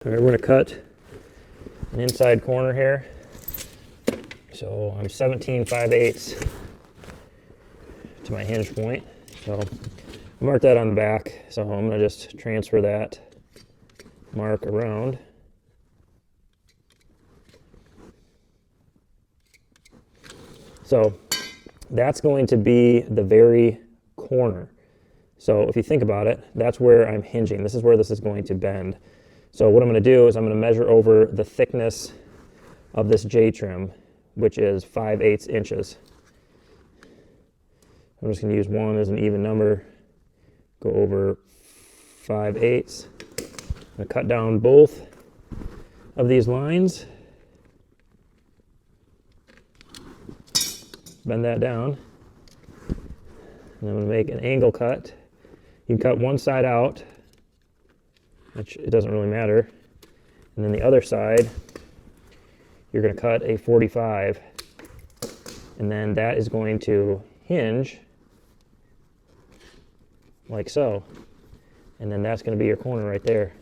All right, we're going to cut an inside corner here. So I'm 17/5/8 to my hinge point. So mark that on the back. So I'm going to just transfer that mark around. So that's going to be the very corner. So if you think about it, that's where I'm hinging. This is where this is going to bend. So what I'm going to do is I'm going to measure over the thickness of this J-trim, which is 5/8 inches. I'm just going to use 1 as an even number. Go over 5/8. I'm going to cut down both of these lines. Bend that down. And I'm going to make an angle cut. You can cut one side out, which it doesn't really matter. And then the other side, you're going to cut a 45. And then that is going to hinge like so. And then that's going to be your corner right there.